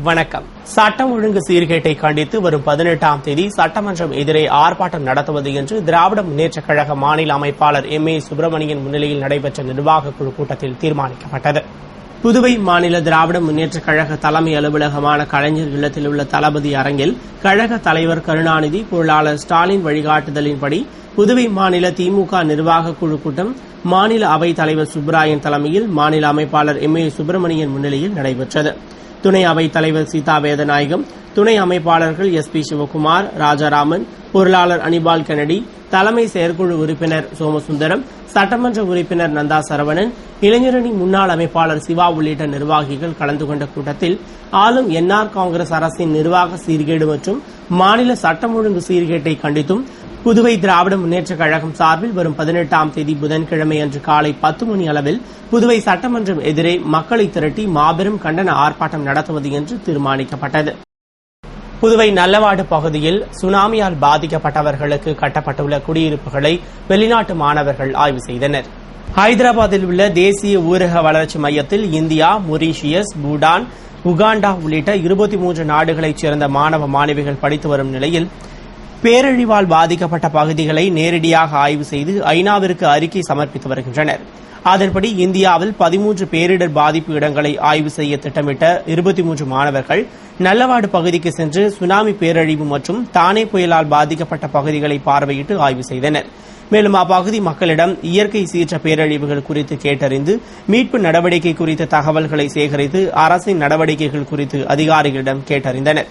வணக்கம். சட்டம் ஒழுங்கு சீர்கேட்டை கண்டித்து வரும் 18ஆம் தேதி சட்டமன்றம் எதிரே ஆர்ப்பாட்டம் நடத்துவது என்று திராவிட முன்னேற்றக் கழக மாநில அமைப்பாளர் MA சுப்பிரமணியன் முன்னிலையில் நடைபெற்ற நிர்வாகக் குழு கூட்டத்தில் தீர்மானிக்கப்பட்டது. புதுவை மாநில திராவிட முன்னேற்றக் கழக தலைமை அலுவலகமான கலைஞர் இல்லத்தில் உள்ள தளபதி அரங்கில் கழக தலைவர் கருணாநிதி, பொருளாளர் ஸ்டாலின் வழிகாட்டுதலின்படி புதுவை மாநில திமுக நிர்வாகக் குழு கூட்டம் மாநில அவைத் தலைவர் சுப்பராயன் தலைமையில் மாநில அமைப்பாளர் MA சுப்பிரமணியன் முன்னிலையில் நடைபெற்றது. துணை அவைத் தலைவர் சீதா வேதநாயகம், துணை அமைப்பாளர்கள் SP சிவகுமார், ராஜாராமன், பொருளாளர் அனிபால் கென்னடி, தலைமை செயற்குழு உறுப்பினர் சோமசுந்தரம், சட்டமன்ற உறுப்பினர் நந்தா சரவணன், இளைஞரணி முன்னாள் அமைப்பாளர் சிவா உள்ளிட்ட நிர்வாகிகள் கலந்து கொண்ட கூட்டத்தில் ஆளும் NR காங்கிரஸ் அரசின் நிர்வாக சீர்கேடு மற்றும் மாநில சட்டம் ஒழுங்கு சீர்கேட்டை கண்டித்தும் புதுவை திராவிட முன்னேற்றக் கழகம் சார்பில் வரும் 18ஆம் தேதி புதன்கிழமை அன்று காலை 10 மணி அளவில் புதுவை சட்டமன்றம் எதிரே மக்களை திரட்டி மாபெரும் கண்டன ஆர்ப்பாட்டம் நடத்துவது என்று தீர்மானிக்கப்பட்டது. புதுவை நல்லவாடு பகுதியில் சுனாமியால் பாதிக்கப்பட்டவர்களுக்கு கட்டப்பட்டுள்ள குடியிருப்புகளை வெளிநாட்டு மாணவர்கள் ஆய்வு செய்தனர். ஹைதராபாத்தில் உள்ள தேசிய ஊரக வளர்ச்சி மையத்தில் இந்தியா, மொரீஷியஸ், பூடான், உகாண்டா உள்ளிட்ட 23 நாடுகளைச் சேர்ந்த மாணவ மாணவிகள் படித்து வரும் நிலையில் பேரழிவால் பாதிக்கப்பட்ட பகுதிகளை நேரடியாக ஆய்வு செய்து ஐநாவிற்கு அறிக்கை சமர்ப்பித்து வருகின்றனர். அதன்படி இந்தியாவில் 13 பேரிடர் பாதிப்பு இடங்களை ஆய்வு செய்ய திட்டமிட்ட 23 மாணவர்கள் நல்லவாடு பகுதிக்கு சென்று சுனாமி பேரழிவு மற்றும் தானே புயலால் பாதிக்கப்பட்ட பகுதிகளை பார்வையிட்டு ஆய்வு செய்தனர். மேலும் அப்பகுதி மக்களிடம் இயற்கை சீற்ற பேரழிவுகள் குறித்து கேட்டறிந்து மீட்பு நடவடிக்கை குறித்த தகவல்களை சேகரித்து அரசின் நடவடிக்கைகள் குறித்து அதிகாரிகளிடம் கேட்டறிந்தனர்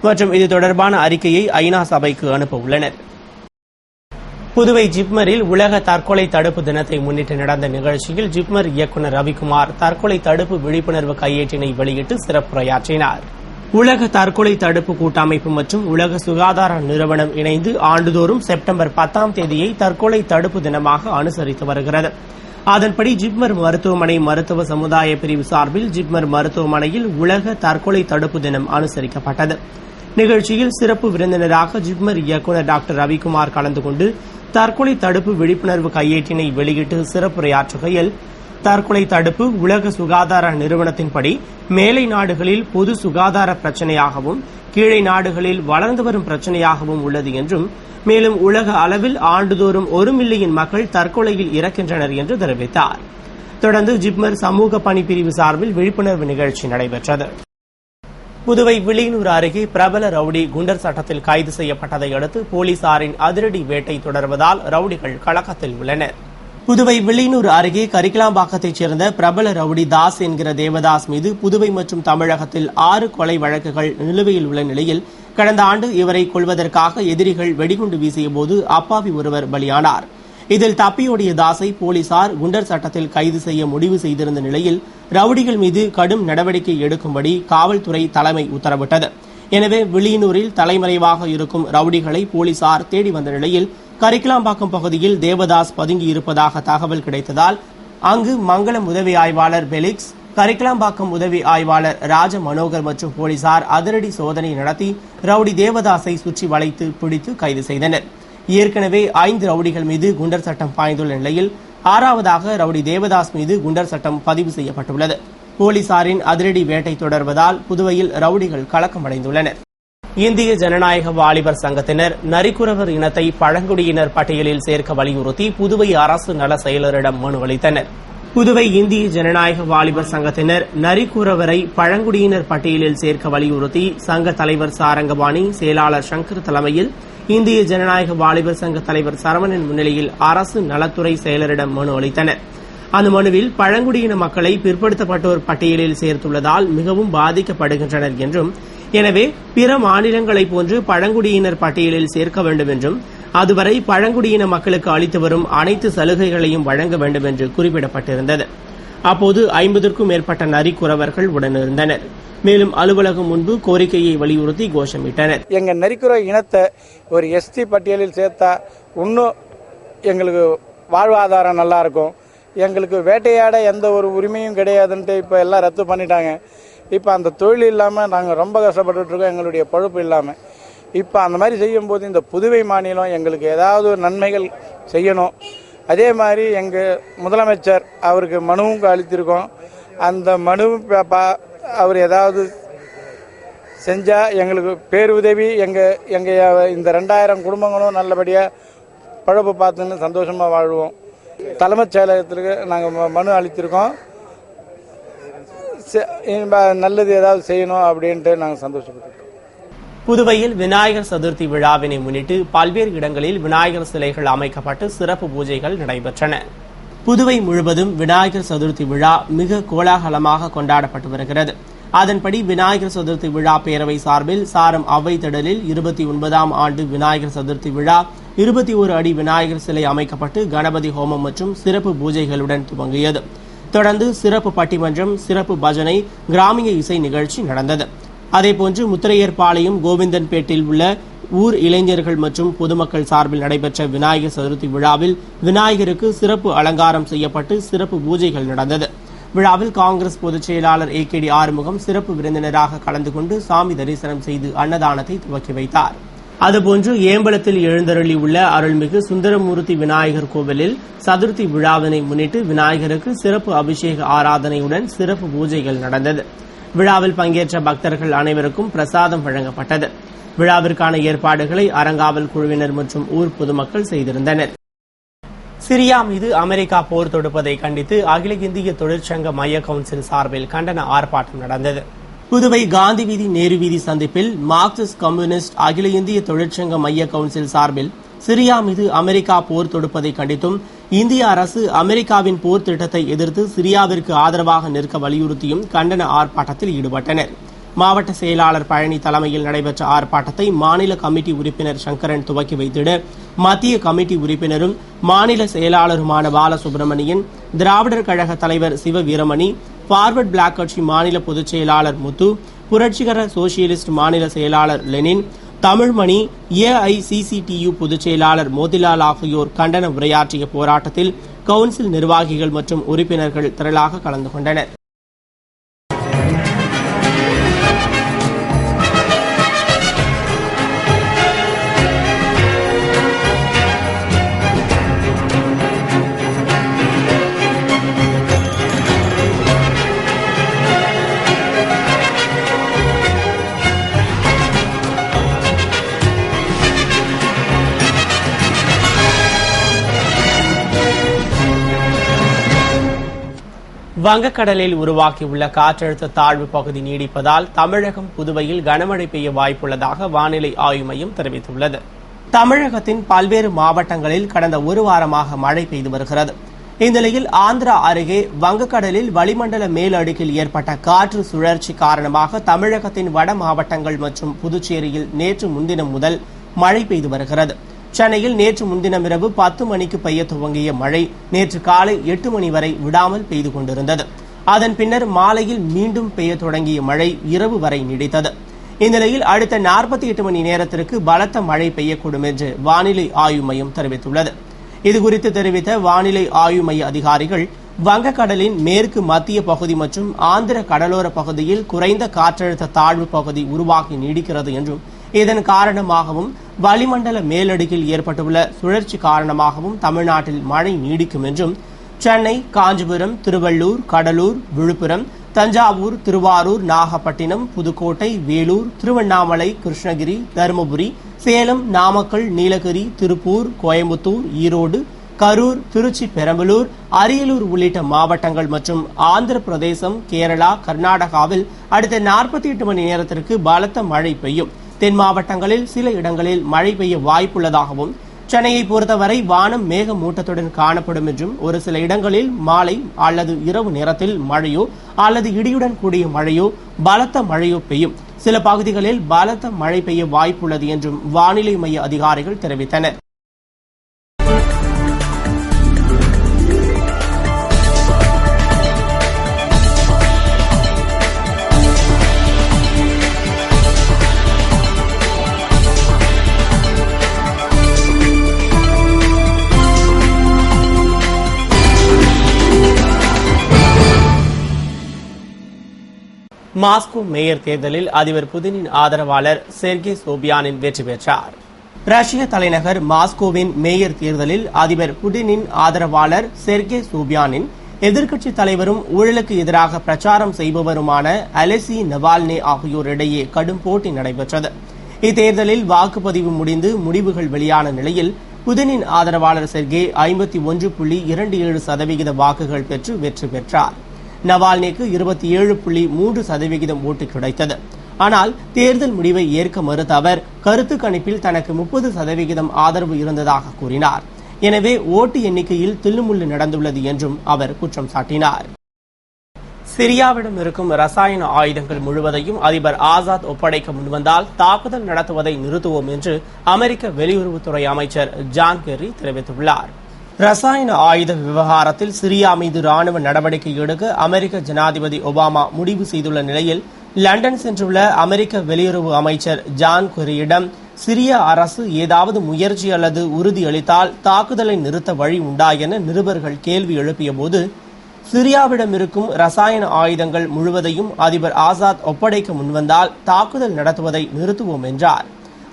மற்றும் இது தொடர்பான அறிக்கையை ஐநா சபைக்கு அனுப்ப உள்ளனர். புதுவை ஜிப்மரில் உலக தற்கொலை தடுப்பு தினத்தை முன்னிட்டு நடந்த நிகழ்ச்சியில் ஜிப்மர் இயக்குநர் ரவிக்குமார் தற்கொலை தடுப்பு விழிப்புணர்வு கையேட்டினை வெளியிட்டு சிறப்புரையாற்றினார். உலக தற்கொலை தடுப்பு கூட்டமைப்பு மற்றும் உலக சுகாதார நிறுவனம் இணைந்து ஆண்டுதோறும் செப்டம்பர் 10ஆம் தேதியை தற்கொலை தடுப்பு தினமாக அனுசரித்து வருகிறது. அதன்படி ஜிப்மர் மருத்துவமனை மருத்துவ சமுதாய பிரிவு சார்பில் ஜிப்மர் மருத்துவமனையில் உலக தற்கொலை தடுப்பு தினம் அனுசரிக்கப்பட்டது. நிகழ்ச்சியில் சிறப்பு விருந்தினராக ஜிப்மர் இயக்குநர் டாக்டர் ரவிக்குமார் கலந்து கொண்டு தற்கொலை தடுப்பு விழிப்புணர்வு கையேட்டினை வெளியிட்டு சிறப்புரையாற்றுகையில், தற்கொலை தடுப்பு உலக சுகாதார நிறுவனத்தின்படி மேலை நாடுகளில் பொது சுகாதார பிரச்சினையாகவும் கீழே நாடுகளில் வளர்ந்து வரும் பிரச்சினையாகவும் உள்ளது என்றும், மேலும் உலக அளவில் ஆண்டுதோறும் 1 மில்லியன் மக்கள் தற்கொலையில் இறக்கின்றனர் என்று தெரிவித்தார். தொடர்ந்து ஜிப்மர் சமூக பணி பிரிவு சார்பில் விழிப்புணர்வு நிகழ்ச்சி நடைபெற்றது. புதுவை வில்லியனூர் அருகே பிரபல ரவுடி குண்டர் சட்டத்தில் கைது செய்யப்பட்டதை அடுத்து போலீசாரின் அதிரடி வேட்டை தொடர்வதால் ரவுடிகள் கலக்கத்தில் உள்ளனர். புதுவை வில்லியனூர் அருகே கரிக்கலாம்பாக்கத்தைச் சேர்ந்த பிரபல ரவுடி தாஸ் என்கிற தேவதாஸ் மீது புதுவை மற்றும் தமிழகத்தில் 6 கொலை வழக்குகள் நிலுவையில் உள்ள நிலையில் கடந்த ஆண்டு இவரை கொல்வதற்காக எதிரிகள் வெடிகுண்டு வீசியபோது அப்பாவி ஒருவர் பலியானார். இதில் தப்பியோடிய தாஸை போலீசார் குண்டர் சட்டத்தில் கைது செய்ய முடிவு செய்திருந்த நிலையில் ரவுடிகள் மீது கடும் நடவடிக்கை எடுக்கும்படி காவல்துறை தலைமை உத்தரவிட்டது. எனவே வில்லியனூரில் தலைமறைவாக இருக்கும் ரவுடிகளை போலீசார் தேடி வந்த நிலையில் கரிக்கலாம்பாக்கம் பகுதியில் தேவதாஸ் பதுங்கியிருப்பதாக தகவல் கிடைத்ததால் அங்கு மங்களம் உதவி ஆய்வாளர் பெலிக்ஸ், கரிக்கலாம்பாக்கம் உதவி ஆய்வாளர் ராஜ மனோகர் மற்றும் போலீசார் அதிரடி சோதனை நடத்தி ரவுடி தேவதாஸை சுற்றி வளைத்து பிடித்து கைது செய்தனர். ஏற்கனவே 5 ரவுடிகள் மீது குண்டர் சட்டம் பாய்ந்துள்ள நிலையில் 6வதாக ரவுடி தேவதாஸ் மீது குண்டர் சட்டம் பதிவு செய்யப்பட்டுள்ளது. போலீசாரின் அதிரடி வேட்டை தொடர்வதால் புதுவையில் ரவுடிகள் கலக்கமடைந்துள்ளனர். இந்திய ஜனநாயக வாலிபர் சங்கத்தினர் நரிக்குறவர் இனத்தை பழங்குடியினர் பட்டியலில் சேர்க்க வலியுறுத்தி புதுவை அரசு நல செயலரிடம் மனு அளித்தனர். புதுவை இந்திய ஜனநாயக வாலிபர் சங்கத்தினர் நரிக்குறவரை பழங்குடியினர் பட்டியலில் சேர்க்க வலியுறுத்தி சங்க தலைவர் சாரங்கபாணி, செயலாளர் சங்கர் தலைமையில் இந்திய ஜனநாயக வாலிபர் சங்க தலைவர் சரவணன் முன்னிலையில் அரசு நலத்துறை செயலரிடம் மனு அளித்தனர். அந்த மனுவில் பழங்குடியின மக்களை பிற்படுத்தப்பட்டோர் பட்டியலில் சேர்த்துள்ளதால் மிகவும் பாதிக்கப்படுகின்றனர் என்றும், எனவே பிற மாநிலங்களைப் போன்று பழங்குடியினர் பட்டியலில் சேர்க்க வேண்டும் என்றும், அதுவரை பழங்குடியின மக்களுக்கு அளித்து வரும் அனைத்து சலுகைகளையும் வழங்க வேண்டும் என்று குறிப்பிடப்பட்டிருந்தது. அப்போது 50க்கும் மேற்பட்ட நரிக்குறவர்கள் உடனிருந்தனர். மேலும் அலுவலகம் முன்பு கோரிக்கையை வலியுறுத்தி கோஷமிட்டனர். எங்க நரிக்குற இனத்தை ஒரு ST பட்டியலில் சேர்த்தா இன்னும் எங்களுக்கு வாழ்வாதாரம் நல்லா இருக்கும். எங்களுக்கு வேட்டையாட எந்த ஒரு உரிமையும் கிடையாதுன்ட்டு இப்போ எல்லாம் ரத்து பண்ணிட்டாங்க. இப்போ அந்த தொழில் இல்லாமல் நாங்கள் ரொம்ப கஷ்டப்பட்டுட்டு இருக்கோம், எங்களுடைய பொழப்பு இல்லாமல். இப்போ அந்த மாதிரி செய்யும்போது இந்த புதுவை மாநிலம் எங்களுக்கு ஏதாவது ஒரு நன்மைகள் செய்யணும். அதே மாதிரி எங்கள் முதலமைச்சர் அவருக்கு மனுவும் அளித்திருக்கோம். அந்த மனு அவர் ஏதாவது செஞ்சால் எங்களுக்கு பேருதவி. எங்கள் இந்த 2000 குடும்பங்களும் நல்லபடியாக பழப்பு பார்த்துன்னு சந்தோஷமாக வாழ்வோம். தலைமைச் செயலகத்திற்கு நாங்கள் மனு அளித்திருக்கோம். நல்லது ஏதாவது செய்யணும் அப்படின்ட்டு நாங்கள் சந்தோஷப்பட்டிருக்கோம். புதுவையில் விநாயகர் சதுர்த்தி விழாவினை முன்னிட்டு பல்வேறு இடங்களில் விநாயகர் சிலைகள் அமைக்கப்பட்டு சிறப்பு பூஜைகள் நடைபெற்றன. புதுவை முழுவதும் விநாயகர் சதுர்த்தி விழா மிக கோலாகலமாக கொண்டாடப்பட்டு வருகிறது. அதன்படி விநாயகர் சதுர்த்தி விழா பேரவை சார்பில் சாரம் அவ்வை திடலில் 29ஆம் ஆண்டு விநாயகர் சதுர்த்தி விழா 21 அடி விநாயகர் சிலை அமைக்கப்பட்டு கணபதி ஹோமம் மற்றும் சிறப்பு பூஜைகளுடன் துவங்கியது. தொடர்ந்து சிறப்பு பட்டிமன்றம், சிறப்பு பஜனை, கிராமிய இசை நிகழ்ச்சி நடந்தது. அதேபோன்று முத்திரையர்பாளையம், கோவிந்தன்பேட்டில் உள்ள ஊர் இளைஞர்கள் மற்றும் பொதுமக்கள் சார்பில் நடைபெற்ற விநாயகர் சதுர்த்தி விழாவில் விநாயகருக்கு சிறப்பு அலங்காரம் செய்யப்பட்டு சிறப்பு பூஜைகள் நடந்தது. விழாவில் காங்கிரஸ் பொதுச் செயலாளர் AKD ஆறுமுகம் சிறப்பு விருந்தினராக கலந்து கொண்டு சாமி தரிசனம் செய்து அன்னதானத்தை துவக்கி வைத்தார். அதுபோன்று ஏம்பலத்தில் எழுந்தருளி உள்ள அருள்மிகு சுந்தரமூர்த்தி விநாயகர் கோவிலில் சதுர்த்தி விழாவினை முன்னிட்டு விநாயகருக்கு சிறப்பு அபிஷேக ஆராதனையுடன் சிறப்பு பூஜைகள் நடந்தது. விழாவில் பங்கேற்ற பக்தர்கள் அனைவருக்கும் பிரசாதம் வழங்கப்பட்டது. விழாவிற்கான ஏற்பாடுகளை அறங்காவல் குழுவினர் மற்றும் ஊர் பொதுமக்கள் செய்திருந்தனர். சிரியா மீது அமெரிக்கா போர் தொடுப்பதை கண்டித்து அகில இந்திய தொழிற்சங்க மைய கவுன்சில் சார்பில் கண்டன ஆர்ப்பாட்டம் நடந்தது. புதுவை காந்தி வீதி, நேரு வீதி சந்திப்பில் மார்க்சிஸ்ட் கம்யூனிஸ்ட் அகில இந்திய தொழிற்சங்க மைய கவுன்சில் சார்பில் சிரியா மீது அமெரிக்கா போர் தொடுப்பதை கண்டித்தும் இந்திய அரசு அமெரிக்காவின் போர் திட்டத்தை எதிர்த்து சிரியாவிற்கு ஆதரவாக நிற்க வலியுறுத்தியும் கண்டன ஆர்ப்பாட்டத்தில் ஈடுபட்டனர். மாவட்ட செயலாளர் பழனி தலைமையில் நடைபெற்ற ஆர்ப்பாட்டத்தை மாநில கமிட்டி உறுப்பினர் சங்கரன் துவக்கி வைத்திட மத்திய கமிட்டி உறுப்பினரும் மாநில செயலாளருமான பாலசுப்ரமணியன், திராவிடர் கழக தலைவர் சிவ வீரமணி, பார்வர்ட் பிளாக் கட்சி மாநில பொதுச் செயலாளர் முத்து, புரட்சிகர சோசியலிஸ்ட் மாநில செயலாளர் லெனின், தமிழ்மணி, AICCTU பொதுச் செயலாளர் மோதிலால் ஆகியோர் கண்டன உரையாற்றிய போராட்டத்தில் கவுன்சில் நிர்வாகிகள் மற்றும் உறுப்பினர்கள் திரளாக கலந்து கொண்டனர். வங்கக்கடலில் உருவாக்கியுள்ள காற்றழுத்த தாழ்வு பகுதி நீடிப்பதால் தமிழகம், புதுவையில் கனமழை பெய்ய வாய்ப்புள்ளதாக வானிலை ஆய்வு மையம் தெரிவித்துள்ளது. தமிழகத்தின் பல்வேறு மாவட்டங்களில் கடந்த ஒரு வாரமாக மழை பெய்து வருகிறது. இந்நிலையில் ஆந்திரா அருகே வங்கக்கடலில் வளிமண்டல மேலடுக்கில் ஏற்பட்ட காற்று சுழற்சி காரணமாக தமிழகத்தின் வட மாவட்டங்கள் மற்றும் புதுச்சேரியில் நேற்று முன்தினம் முதல் மழை பெய்து வருகிறது. சென்னையில் நேற்று முன்தினம் இரவு 10 மணிக்கு பெய்ய துவங்கிய மழை நேற்று காலை 8 மணி வரை விடாமல் பெய்து கொண்டிருந்தது. அதன் பின்னர் மாலையில் மீண்டும் பெய்ய தொடங்கிய மழை இரவு வரை நீடித்தது. இந்நிலையில் அடுத்த 48 மணி நேரத்திற்கு பலத்த மழை பெய்யக்கூடும் என்று வானிலை ஆய்வு மையம் தெரிவித்துள்ளது. இதுகுறித்து தெரிவித்த வானிலை ஆய்வு மைய அதிகாரிகள், வங்கக்கடலின் மேற்கு மத்திய பகுதி மற்றும் ஆந்திர கடலோர பகுதியில் குறைந்த காற்றழுத்த தாழ்வு பகுதி உருவாகி நீடிக்கிறது என்றும், இதன் காரணமாகவும் வளிமண்டல மேலடுக்கில் ஏற்பட்டுள்ள சுழற்சி காரணமாகவும் தமிழ்நாட்டில் மழை நீடிக்கும் என்றும், சென்னை, காஞ்சிபுரம், திருவள்ளூர், கடலூர், விழுப்புரம், தஞ்சாவூர், திருவாரூர், நாகப்பட்டினம், புதுக்கோட்டை, வேலூர், திருவண்ணாமலை, கிருஷ்ணகிரி, தருமபுரி, சேலம், நாமக்கல், நீலகிரி, திருப்பூர், கோயம்புத்தூர், ஈரோடு, கரூர், திருச்சி, பெரம்பலூர், அரியலூர் உள்ளிட்ட மாவட்டங்கள் மற்றும் ஆந்திர பிரதேசம், கேரளா, கர்நாடகாவில் அடுத்த 48 மணி நேரத்திற்கு பலத்த மழை பெய்யும். தென் மாவட்டங்களில் சில இடங்களில் மழை பெய்ய வாய்ப்புள்ளதாகவும், சென்னையை பொறுத்தவரை வானம் மேகமூட்டத்துடன் காணப்படும் என்றும், ஒரு சில இடங்களில் மாலை அல்லது இரவு நேரத்தில் மழையோ அல்லது இடியுடன் கூடிய மழையோ பலத்த மழையோ பெய்யும். சில பகுதிகளில் பலத்த மழை பெய்ய வாய்ப்புள்ளது என்றும் வானிலை மைய அதிகாரிகள் தெரிவித்தனர். மாஸ்கோ மேயர் தேர்தலில் அதிபர் புதினின் ஆதரவாளர் செர்கே சோபியானின் வெற்றி பெற்றார். ரஷ்ய தலைநகர் மாஸ்கோவின் மேயர் தேர்தலில் அதிபர் புடினின் ஆதரவாளர் செர்கே சோபியானின் எதிர்க்கட்சித் தலைவரும் ஊழலுக்கு எதிராக பிரச்சாரம் செய்பவருமான அலெசி நவால்னே ஆகியோர் இடையே கடும் போட்டி நடைபெற்றது. இத்தேர்தலில் வாக்குப்பதிவு முடிந்து முடிவுகள் வெளியான நிலையில் புதினின் ஆதரவாளர் செர்கே 51.27% வாக்குகள் பெற்று வெற்றி பெற்றார். நவால்னேக்கு 27.3% ஓட்டு கிடைத்தது. ஆனால் தேர்தல் முடிவை ஏற்க மறுத்த அவர் கருத்து கணிப்பில் தனக்கு 30% ஆதரவு இருந்ததாக கூறினார். எனவே ஓட்டு எண்ணிக்கையில் தில்லுமுள்ளு நடந்துள்ளது என்றும் அவர் குற்றம் சாட்டினார். சிரியாவிடம் இருக்கும் ரசாயன ஆயுதங்கள் முழுவதையும் அதிபர் ஆசாத் ஒப்படைக்க முன்வந்தால் தாக்குதல் நடத்துவதை நிறுத்துவோம் என்று அமெரிக்க வெளியுறவுத்துறை அமைச்சர் ஜான் கெர்ரி தெரிவித்துள்ளார். ரசாயன ஆயுத விவகாரத்தில் சிரியா மீது ராணுவ நடவடிக்கை எடுக்க அமெரிக்க ஜனாதிபதி ஒபாமா முடிவு செய்துள்ள நிலையில் லண்டன் சென்றுள்ள அமெரிக்க வெளியுறவு அமைச்சர் ஜான் கெர்ரியிடம் சிரிய அரசு ஏதாவது முயற்சி அல்லது உறுதியளித்தால் தாக்குதலை நிறுத்த வழி உண்டா என நிருபர்கள் கேள்வி எழுப்பியபோது, சிரியாவிடம் இருக்கும் ரசாயன ஆயுதங்கள் முழுவதையும் அதிபர் ஆசாத் ஒப்படைக்க முன்வந்தால் தாக்குதல் நடத்துவதை நிறுத்துவோம் என்றார்.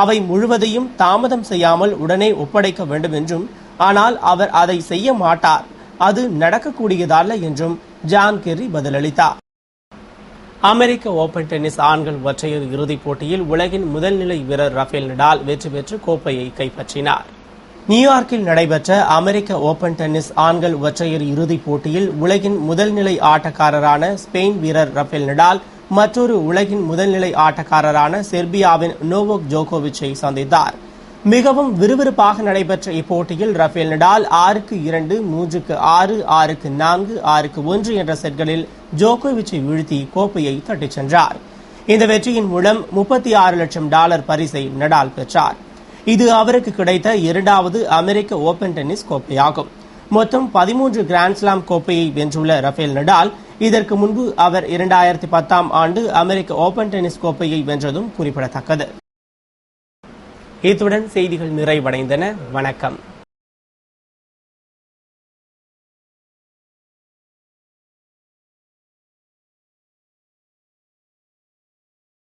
அவை முழுவதையும் தாமதம் செய்யாமல் உடனே ஒப்படைக்க வேண்டும் என்றும், ஆனால் அவர் அதை செய்ய மாட்டார், அது நடக்கக்கூடியதல்ல என்றும் ஜான் கெர்ரி பதிலளித்தார். அமெரிக்க ஓபன் டென்னிஸ் ஆண்கள் ஒற்றையர் இறுதிப் போட்டியில் உலகின் முதல்நிலை வீரர் ரஃபேல் நடால் வெற்றி பெற்று கோப்பையை கைப்பற்றினார். நியூயார்க்கில் நடைபெற்ற அமெரிக்க ஓபன் டென்னிஸ் ஆண்கள் ஒற்றையர் இறுதிப் போட்டியில் உலகின் முதல்நிலை ஆட்டக்காரரான ஸ்பெயின் வீரர் ரஃபேல் நடால் மற்றொரு உலகின் முதல்நிலை ஆட்டக்காரரான செர்பியாவின் நோவோக் ஜோகோவிச்சை சந்தித்தார். மிகவும் விறுவிறுப்பாக நடைபெற்ற இப்போட்டியில் ரஃபேல் நடால் 6-2, 3-6, 6-4, 6-1 என்ற செட்களில் ஜோகோவிச்சை வீழ்த்தி கோப்பையை தட்டிச் சென்றார். இந்த வெற்றியின் மூலம் $36 லட்சம் பரிசை நடால் பெற்றார். இது அவருக்கு கிடைத்த இரண்டாவது அமெரிக்க ஓபன் டென்னிஸ் கோப்பையாகும். மொத்தம் 13 கிராண்ட்ஸ்லாம் கோப்பையை வென்றுள்ள ரஃபேல் நடால் இதற்கு முன்பு அவர் 2010 ஆண்டு அமெரிக்க ஓபன் டென்னிஸ் கோப்பையை வென்றதும் குறிப்பிடத்தக்கது. இத்துடன் செய்திகள் நிறைவடைந்தன. வணக்கம்.